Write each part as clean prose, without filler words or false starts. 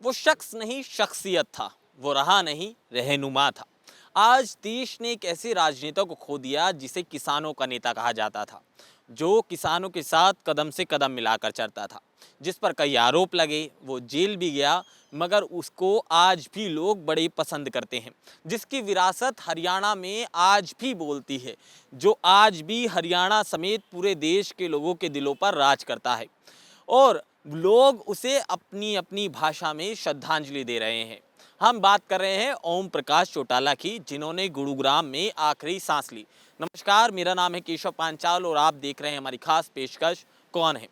वो शख्स नहीं शख्सियत था, वो रहा नहीं रहनुमा था। आज देश ने एक ऐसे राजनेता को खो दिया जिसे किसानों का नेता कहा जाता था, जो किसानों के साथ कदम से कदम मिलाकर चलता था, जिस पर कई आरोप लगे, वो जेल भी गया, मगर उसको आज भी लोग बड़े पसंद करते हैं। जिसकी विरासत हरियाणा में आज भी बोलती है, जो आज भी हरियाणा समेत पूरे देश के लोगों के दिलों पर राज करता है और लोग उसे अपनी अपनी भाषा में श्रद्धांजलि दे रहे हैं। हम बात कर रहे हैं ओम प्रकाश चौटाला की, जिन्होंने गुरुग्राम में आखिरी सांस ली। नमस्कार, मेरा नाम है केशव पांचाल और आप देख रहे हैं हमारी खास पेशकश कौन है।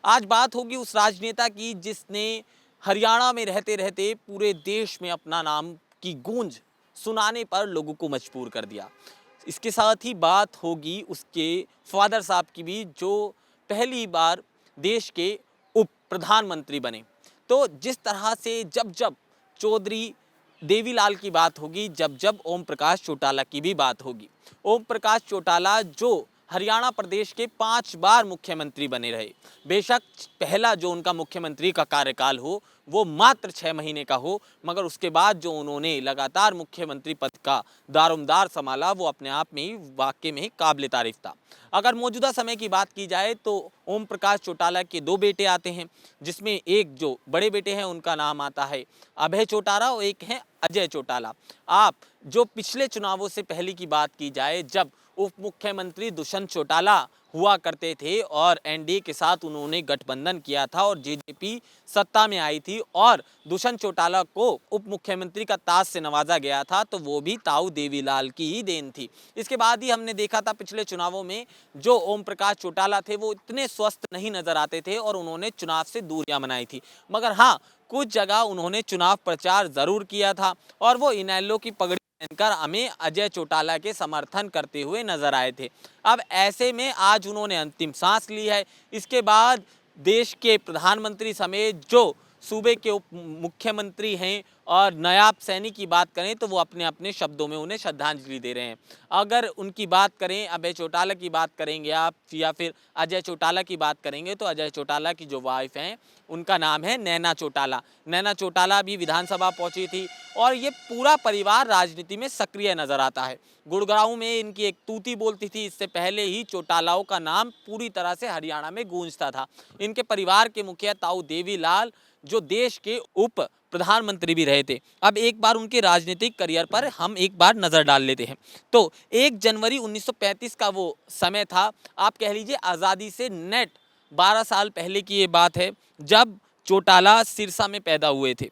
आज बात होगी उस राजनेता की जिसने हरियाणा में रहते रहते पूरे देश में अपना नाम की गूंज सुनाने पर लोगों को मजबूर कर दिया। इसके साथ ही बात होगी उसके फादर साहब की भी, जो पहली बार देश के उप प्रधानमंत्री बने। तो जिस तरह से जब जब चौधरी देवीलाल की बात होगी, जब जब ओम प्रकाश चौटाला की भी बात होगी। ओम प्रकाश चौटाला जो हरियाणा प्रदेश के 5 बार मुख्यमंत्री बने रहे। बेशक पहला जो उनका मुख्यमंत्री का कार्यकाल हो वो मात्र 6 महीने का हो, मगर उसके बाद जो उन्होंने लगातार मुख्यमंत्री पद का दारोमदार संभाला वो अपने आप में ही वाकई में काबिल तारीफ था। अगर मौजूदा समय की बात की जाए तो ओम प्रकाश चौटाला के 2 बेटे आते हैं, जिसमें एक जो बड़े बेटे हैं उनका नाम आता है अभय चौटाला और एक है अजय चौटाला। आप जो पिछले चुनावों से पहले की बात की जाए, जब उप मुख्यमंत्री दुष्यंत चौटाला हुआ करते थे और एनडीए के साथ उन्होंने गठबंधन किया था और जेजेपी सत्ता में आई थी और दुष्यंत चौटाला को उप मुख्यमंत्री का ताज से नवाजा गया था, तो वो भी ताऊ देवीलाल की ही देन थी। इसके बाद ही हमने देखा था पिछले चुनावों में जो ओम प्रकाश चौटाला थे वो इतने स्वस्थ नहीं नजर आते थे और उन्होंने चुनाव से दूरियां बनाई थी। मगर हाँ, कुछ जगह उन्होंने चुनाव प्रचार जरूर किया था और वो इनेलो की पगड़ी पहनकर हमें अजय चौटाला के समर्थन करते हुए नजर आए थे। अब ऐसे में आज उन्होंने अंतिम सांस ली है। इसके बाद देश के प्रधानमंत्री समेत जो सूबे के उप मुख्यमंत्री हैं और नायब सैनी की बात करें तो वो अपने अपने शब्दों में उन्हें श्रद्धांजलि दे रहे हैं। अगर उनकी बात करें, अभय चौटाला की बात करेंगे आप या फिर अजय चौटाला की बात करेंगे, तो अजय चौटाला की जो वाइफ हैं उनका नाम है नैना चौटाला। नैना चौटाला भी विधानसभा पहुंची थी और ये पूरा परिवार राजनीति में सक्रिय नजर आता है। गुड़गांव में इनकी एक तूती बोलती थी, इससे पहले ही चौटालाओं का नाम पूरी तरह से हरियाणा में गूंजता था। इनके परिवार के मुखिया ताऊ देवीलाल जो देश के उप प्रधानमंत्री भी रहे थे। अब एक बार उनके राजनीतिक करियर पर हम एक बार नजर डाल लेते हैं। तो 1 जनवरी 1935 का वो समय था, आप कह लीजिए आज़ादी से नेट 12 साल पहले की ये बात है, जब चौटाला सिरसा में पैदा हुए थे।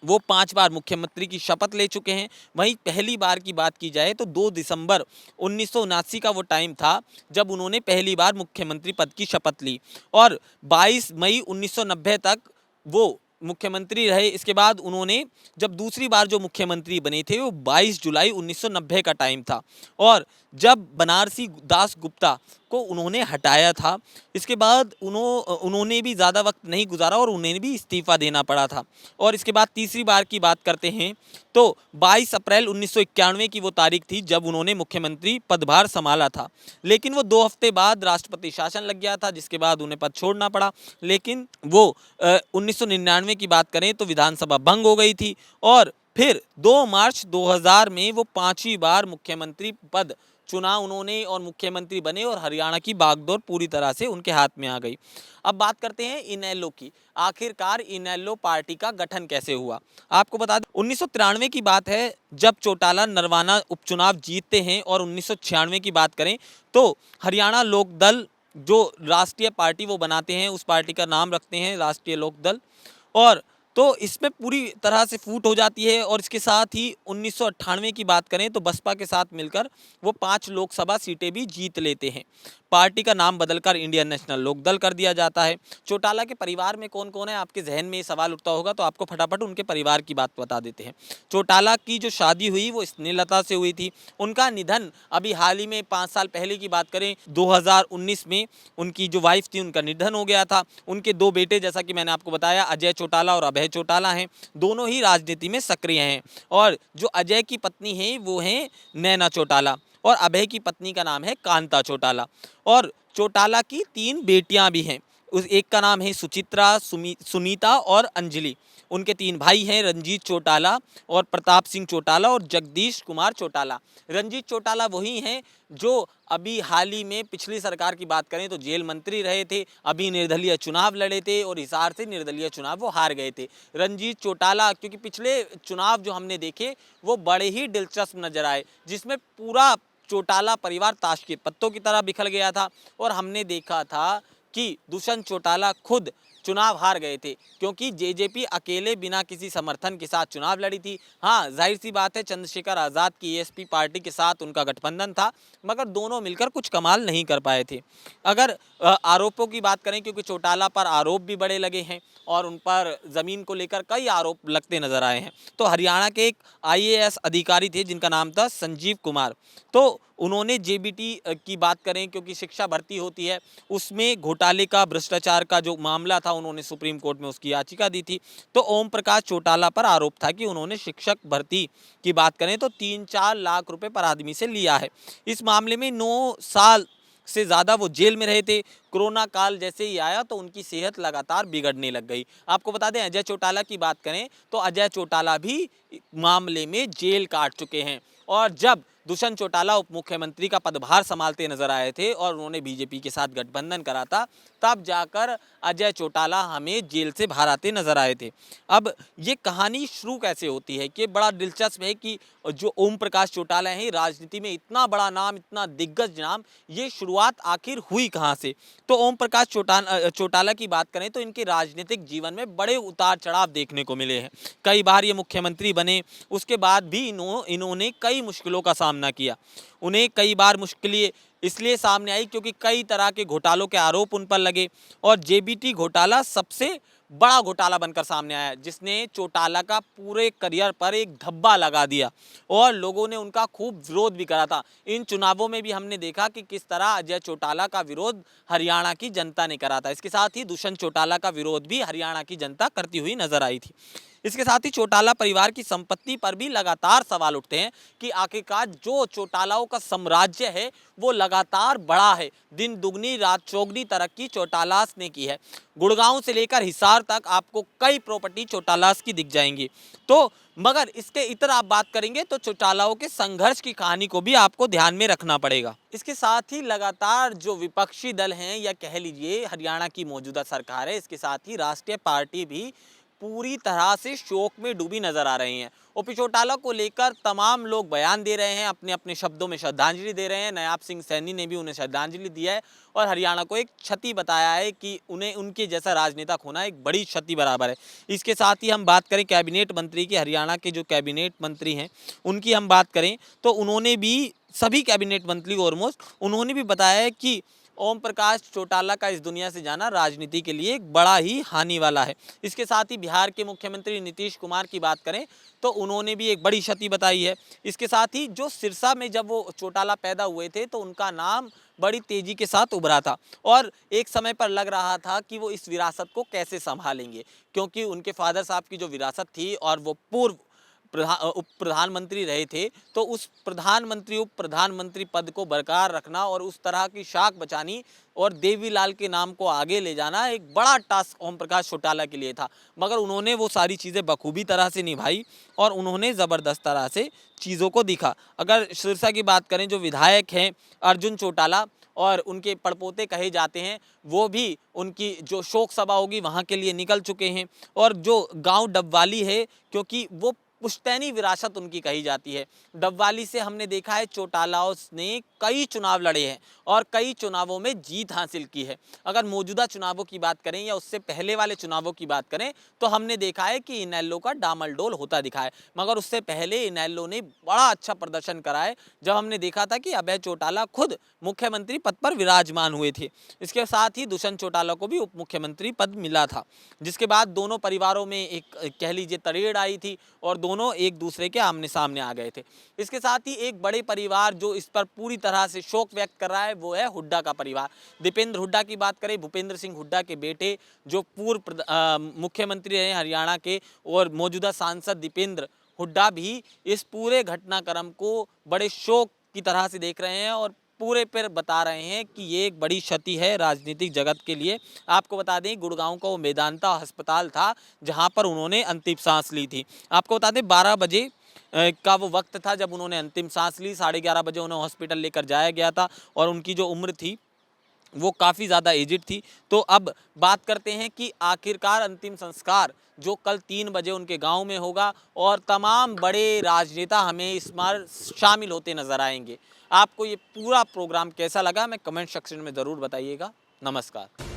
वो 5 बार मुख्यमंत्री की शपथ ले चुके हैं। वहीं पहली बार की बात की जाए तो 2 दिसंबर 1979 का वो टाइम था जब उन्होंने पहली बार मुख्यमंत्री पद की शपथ ली और 22 मई 1990 तक वो मुख्यमंत्री रहे। इसके बाद उन्होंने जब दूसरी बार जो मुख्यमंत्री बने थे वो 22 जुलाई 1990 का टाइम था और जब बनारसी दास गुप्ता को उन्होंने हटाया था। इसके बाद उन्होंने भी ज़्यादा वक्त नहीं गुजारा और उन्हें भी इस्तीफा देना पड़ा था। और इसके बाद तीसरी बार की बात करते हैं तो 22 अप्रैल 1991 की वो तारीख थी जब उन्होंने मुख्यमंत्री पदभार संभाला था। लेकिन वो 2 हफ्ते बाद राष्ट्रपति शासन लग गया था, जिसके बाद उन्हें पद छोड़ना पड़ा। लेकिन वो 1999 की बात करें तो विधानसभा भंग हो गई थी और फिर 2 मार्च 2000 में वो 5वीं बार मुख्यमंत्री पद चुना उन्होंने और मुख्यमंत्री बने और हरियाणा की बागडोर पूरी तरह से उनके हाथ में आ गई। अब बात करते हैं इनेलो की। आखिरकार इनेलो पार्टी का गठन कैसे हुआ, आपको बता दें 1993 की बात है जब चौटाला नरवाना उपचुनाव जीतते हैं और 1996 की बात करें तो हरियाणा लोक दल जो राष्ट्रीय पार्टी वो बनाते हैं, उस पार्टी का नाम रखते हैं राष्ट्रीय लोक दल। और तो इसमें पूरी तरह से फूट हो जाती है और इसके साथ ही 1998 की बात करें तो बसपा के साथ मिलकर वो 5 लोकसभा सीटें भी जीत लेते हैं। पार्टी का नाम बदलकर इंडियन नेशनल लोक दल कर दिया जाता है। चौटाला के परिवार में कौन कौन है, आपके जहन में ये सवाल उठता होगा, तो आपको फटाफट उनके परिवार की बात बता देते हैं। चौटाला की जो शादी हुई वो स्नेहलता से हुई थी। उनका निधन अभी हाल ही में 5 साल पहले की बात करें 2019 में उनकी जो वाइफ थी उनका निधन हो गया था। उनके 2 बेटे जैसा कि मैंने आपको बताया अजय चौटाला और अभय चौटाला हैं, दोनों ही राजनीति में सक्रिय हैं। और जो अजय की पत्नी है वो हैं नैना चौटाला और अभय की पत्नी का नाम है कांता चौटाला। और चौटाला की 3 बेटियां भी हैं, उस एक का नाम है सुचित्रा, सुनीता और अंजलि। उनके 3 भाई हैं, रंजीत चौटाला और प्रताप सिंह चौटाला और जगदीश कुमार चौटाला। रंजीत चौटाला वही हैं जो अभी हाल ही में पिछली सरकार की बात करें तो जेल मंत्री रहे थे, अभी निर्दलीय चुनाव लड़े थे और हिसार से निर्दलीय चुनाव वो हार गए थे। रंजीत चौटाला, क्योंकि पिछले चुनाव जो हमने देखे वो बड़े ही दिलचस्प नजर आए, जिसमें पूरा चौटाला परिवार ताश के पत्तों की तरह बिखर गया था और हमने देखा था कि दुष्यंत चौटाला खुद चुनाव हार गए थे, क्योंकि जेजेपी अकेले बिना किसी समर्थन के साथ चुनाव लड़ी थी। हाँ, जाहिर सी बात है, चंद्रशेखर आज़ाद की एएसपी पार्टी के साथ उनका गठबंधन था, मगर दोनों मिलकर कुछ कमाल नहीं कर पाए थे। अगर आरोपों की बात करें, क्योंकि चौटाला पर आरोप भी बड़े लगे हैं और उन पर ज़मीन को लेकर कई आरोप लगते नजर आए हैं, तो हरियाणा के एक आईएएस अधिकारी थे जिनका नाम था संजीव कुमार, तो उन्होंने जेबीटी की बात करें, क्योंकि शिक्षा भर्ती होती है उसमें घोटाले का, भ्रष्टाचार का जो मामला था, उन्होंने सुप्रीम कोर्ट में उसकी याचिका दी थी। तो ओम प्रकाश चौटाला पर आरोप था कि उन्होंने शिक्षक भर्ती की बात करें तो 3-4 लाख रुपए पर आदमी से लिया है। इस मामले में 9 साल से ज़्यादा वो जेल में रहे थे। कोरोना काल जैसे ही आया तो उनकी सेहत लगातार बिगड़ने लग गई। आपको बता दें, अजय चौटाला की बात करें तो अजय चौटाला भी मामले में जेल काट चुके हैं, और जब दुष्यंत चौटाला उप मुख्यमंत्री का पदभार संभालते नजर आए थे और उन्होंने बीजेपी के साथ गठबंधन करा था, तब जाकर अजय चौटाला हमें जेल से बाहर आते नजर आए थे। अब ये कहानी शुरू कैसे होती है कि बड़ा दिलचस्प है कि जो ओम प्रकाश चौटाला हैं, राजनीति में इतना बड़ा नाम, इतना दिग्गज नाम, ये शुरुआत आखिर हुई कहाँ से? तो ओम प्रकाश चौटाला की बात करें तो इनके राजनीतिक जीवन में बड़े उतार चढ़ाव देखने को मिले हैं। कई बार ये मुख्यमंत्री बने, उसके बाद भी इन्होंने कई मुश्किलों का सामना किया। उन्हें कई बार मुश्किलें इसलिए सामने आई क्योंकि कई तरह के घोटालों के आरोप उन पर लगे, और जेबीटी घोटाला सबसे बड़ा घोटाला बनकर सामने आया, जिसने चौटाला का पूरे करियर पर एक धब्बा लगा दिया और लोगों ने उनका खूब विरोध भी करा था। इन चुनावों में भी हमने देखा कि किस तरह अजय चौटाला का विरोध हरियाणा की जनता ने करा था। इसके साथ ही दुष्यंत चौटाला का विरोध भी हरियाणा की जनता करती हुई नजर आई थी। इसके साथ ही चौटाला परिवार की संपत्ति पर भी लगातार सवाल उठते हैं कि आखिरकार जो चौटालाओं का साम्राज्य है वो लगातार बढ़ा है। दिन दुगनी रात चौगनी तरक्की चौटालास ने की है। गुड़गांव से लेकर हिसार तक आपको कई प्रॉपर्टी चौटालास की दिख जाएंगी। तो मगर इसके इतर आप बात करेंगे तो चौटालाओं के संघर्ष की कहानी को भी आपको ध्यान में रखना पड़ेगा। इसके साथ ही लगातार जो विपक्षी दल हैं, या कह लीजिए हरियाणा की मौजूदा सरकार है, इसके साथ ही राष्ट्रीय पार्टी भी पूरी तरह से शोक में डूबी नजर आ रही हैं। ओपी चौटाला को लेकर तमाम लोग बयान दे रहे हैं, अपने अपने शब्दों में श्रद्धांजलि दे रहे हैं। नायाब सिंह सैनी ने भी उन्हें श्रद्धांजलि दी है और हरियाणा को एक क्षति बताया है कि उन्हें उनके जैसा राजनेता खोना एक बड़ी क्षति बराबर है। इसके साथ ही हम बात करें कैबिनेट मंत्री की, हरियाणा के जो कैबिनेट मंत्री हैं उनकी हम बात करें तो उन्होंने भी, सभी कैबिनेट मंत्री ऑलमोस्ट, उन्होंने भी बताया है कि ओम प्रकाश चौटाला का इस दुनिया से जाना राजनीति के लिए एक बड़ा ही हानि वाला है। इसके साथ ही बिहार के मुख्यमंत्री नीतीश कुमार की बात करें तो उन्होंने भी एक बड़ी क्षति बताई है। इसके साथ ही जो सिरसा में जब वो चौटाला पैदा हुए थे तो उनका नाम बड़ी तेजी के साथ उभरा था और एक समय पर लग रहा था कि वो इस विरासत को कैसे संभालेंगे, क्योंकि उनके फादर साहब की जो विरासत थी और वो पूर्व उप प्रधानमंत्री रहे थे, तो उस प्रधानमंत्री उप प्रधानमंत्री पद को बरकरार रखना और उस तरह की शाख बचानी और देवीलाल के नाम को आगे ले जाना एक बड़ा टास्क ओम प्रकाश चौटाला के लिए था। मगर उन्होंने वो सारी चीज़ें बखूबी तरह से निभाई और उन्होंने ज़बरदस्त तरह से चीज़ों को दिखा। अगर सिरसा की बात करें, जो विधायक हैं अर्जुन चौटाला और उनके पड़पोते कहे जाते हैं, वो भी उनकी जो शोक सभा होगी वहाँ के लिए निकल चुके हैं। और जो गांव डबवाली है, क्योंकि वो पुश्तैनी विरासत उनकी कही जाती है, डबवाली से हमने देखा है चौटालाओं ने कई चुनाव लड़े हैं और कई चुनावों में जीत हासिल की है। अगर मौजूदा चुनावों की बात करें या उससे पहले वाले चुनावों की बात करें तो हमने देखा है कि इनेलो का डामाडोल होता दिखा है, मगर उससे पहले इनेलो ने बड़ा अच्छा प्रदर्शन करा है जब हमने देखा था कि अभय चौटाला खुद मुख्यमंत्री पद पर विराजमान हुए थे। इसके साथ ही दुष्यंत चौटाला को भी उप मुख्यमंत्री पद मिला था, जिसके बाद दोनों परिवारों में एक कह लीजिए तड़ेड़ आई थी और दोनों एक दूसरे के आमने सामने आ गए थे। इसके साथ ही एक बड़े परिवार जो इस पर पूरी तरह से शोक व्यक्त कर रहा है वो है हुड्डा का परिवार। दीपेंद्र हुड्डा की बात करें, भूपेंद्र सिंह हुड्डा के बेटे जो पूर्व मुख्यमंत्री रहे हरियाणा के और मौजूदा सांसद दीपेंद्र हुड्डा भी इस पूरे घटनाक्रम को बड़े शोक की तरह से देख रहे हैं और पूरे पर बता रहे हैं कि ये एक बड़ी क्षति है राजनीतिक जगत के लिए। आपको बता दें गुड़गांव का वो मेदांता अस्पताल था जहां पर उन्होंने अंतिम सांस ली थी। आपको बता दें 12 बजे का वो वक्त था जब उन्होंने अंतिम सांस ली। 11:30 बजे उन्हें हॉस्पिटल लेकर जाया गया था और उनकी जो उम्र थी वो काफ़ी ज़्यादा एजिड थी। तो अब बात करते हैं कि आखिरकार अंतिम संस्कार जो कल 3 बजे उनके गांव में होगा और तमाम बड़े राजनेता हमें इस बार शामिल होते नजर आएंगे। आपको ये पूरा प्रोग्राम कैसा लगा हमें कमेंट सेक्शन में ज़रूर बताइएगा। नमस्कार।